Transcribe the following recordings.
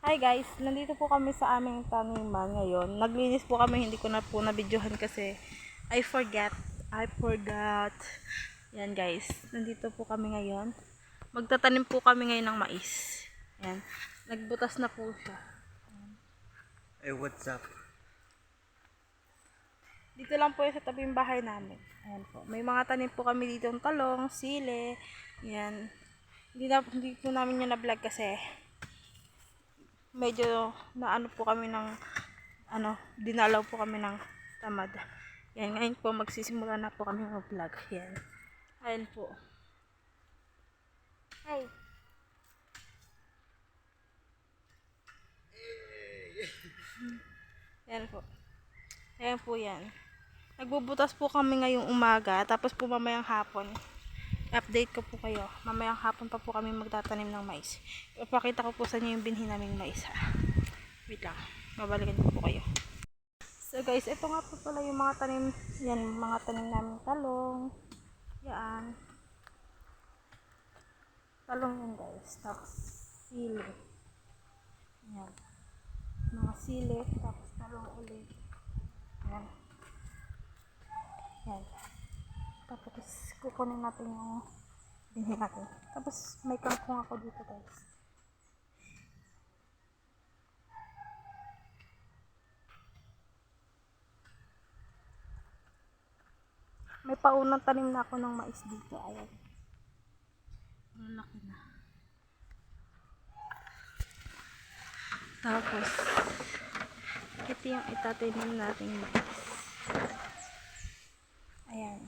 Hi guys, nandito po kami sa aming taniman ngayon. Naglinis po kami, hindi ko na po nabidyohan kasi I forgot. Yan guys, nandito po kami ngayon. Magtatanim po kami ngayon ng mais. Yan, nagbutas na po siya. Hey, what's up? Dito lang po sa tabing bahay namin. Ayan po. May mga tanim po kami dito ng talong, sile. Yan. Hindi po namin yung na-vlog kasi medyo naano po kami ng dinalaw po kami ng tamad. Yan, ngayon po magsisimula na po kami mag-vlog. Yan. Ayan po. Hi. Yan po. Ayan po yan. Nagbubutas po kami ngayong umaga, tapos po mamayang hapon. Update ko po kayo. Mamayang hapon pa po kami magtatanim ng mais. Ipapakita ko po sa inyo yung binhi naming mais. Wait lang. Babalikan ko po kayo. So guys, ito nga po pala yung mga tanim. Yan, mga tanim namin talong. Yan. Talong yan guys. Tapos sili. Yan. Mga sili. Tapos talong ulit. Yan. Yan. Tapos kukunin natin yung binhi natin. Tapos may kangkong ako dito guys. May paunang tanim na ako ng mais dito. Ayan. Ang laki na. Tapos, ito yung itatanim nating mais. Ayan.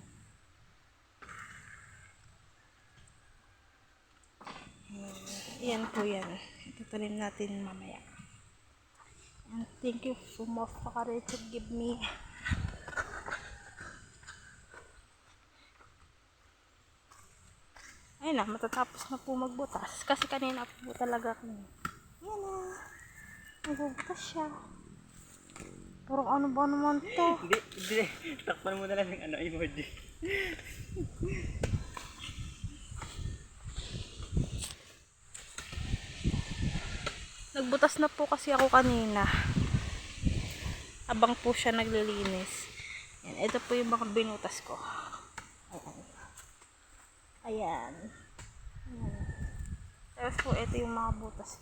Ayan po yan. Itatanim natin mamaya. And thank you so much to give me. Ayun na, matatapos na po magbutas. Kasi kanina po talaga kami. Yan na. Nagbubutas siya. Parang ano ba naman to? Hindi. Takpan mo na lang ng emoji. Nagbutas na po kasi ako kanina. Habang po siya naglilinis. Yan, ito po yung mga binutas ko. Ayan. Ayan. Tapos po, ito yung mga butas.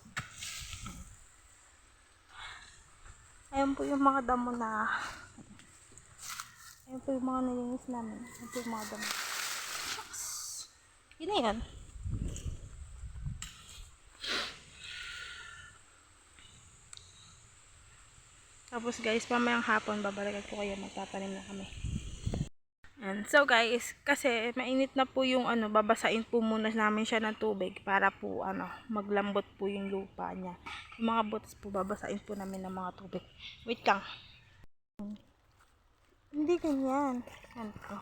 Ayan po yung mga damo na ayan po yung mga nilinis namin. Ayan po yung mga damo. Shucks. Yun na yun. Tapos guys, pamayang hapon, babalikan ko kayo, magtatanim na kami. And so guys, kasi mainit na po yung babasain po muna namin siya ng tubig para po maglambot po yung lupa niya. Yung mga butas po babasain po namin ng mga tubig. Wait lang. Hindi ganyan. Yan po.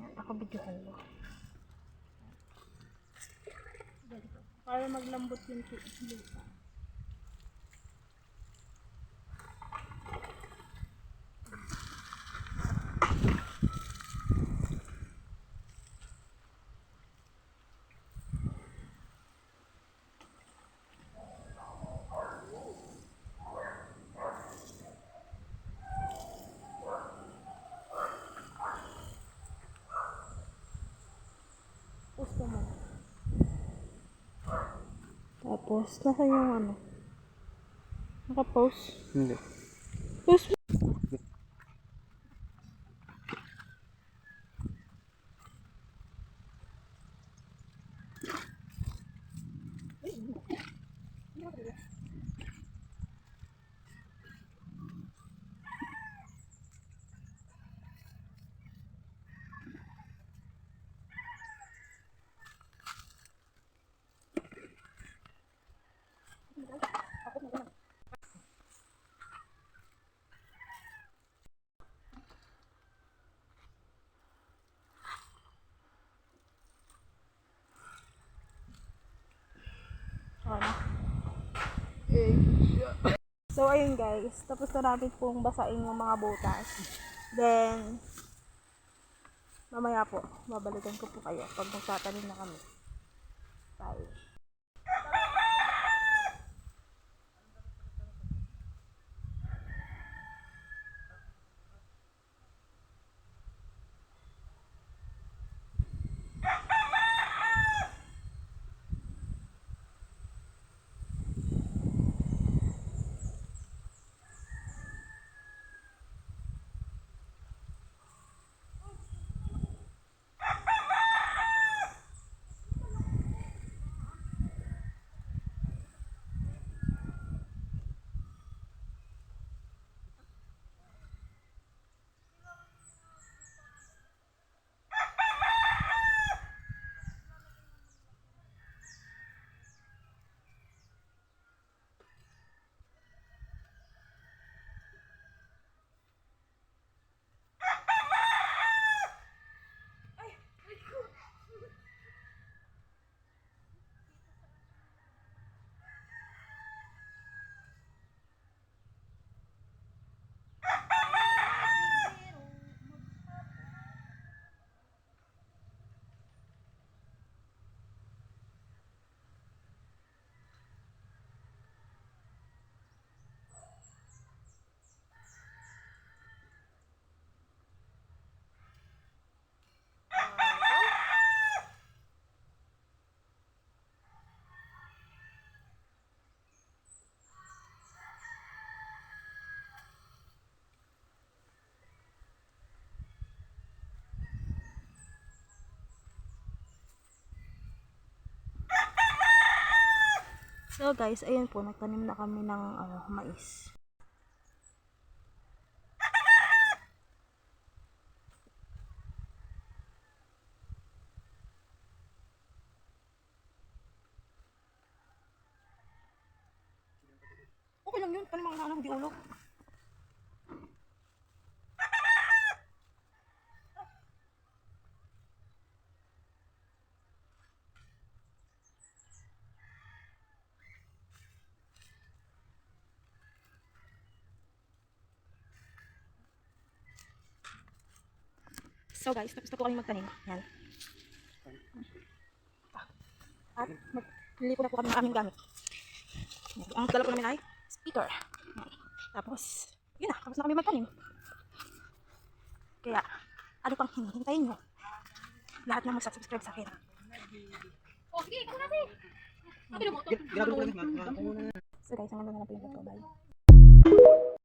Yan, ako videohan mo. Para maglambot yung lupa. Post naman. Tapos, nasa yung naka-post? Hindi. Post mo. So, ayun guys. Tapos na namin pong basain yung mga butas. Then, mamaya po, babalikan ko po kayo pag magtatanim na kami. Bye. So guys, ayun po, nagtanim na kami ng mais. Okay lang yun, paano mga anak, di ulo. So guys, tapos na po kami magtanim. Yan. At maglilipo na po kami ng aming gamit. Yan. Ang dala po namin ay speaker. Yan. Tapos, yun na, tapos na kami magtanim. Kaya, ano pang hihintayin nyo? Lahat na mag-subscribe sa akin. Ginagawa ko lang. So guys, hanggang doon na lang po yung vlog ko. Bye.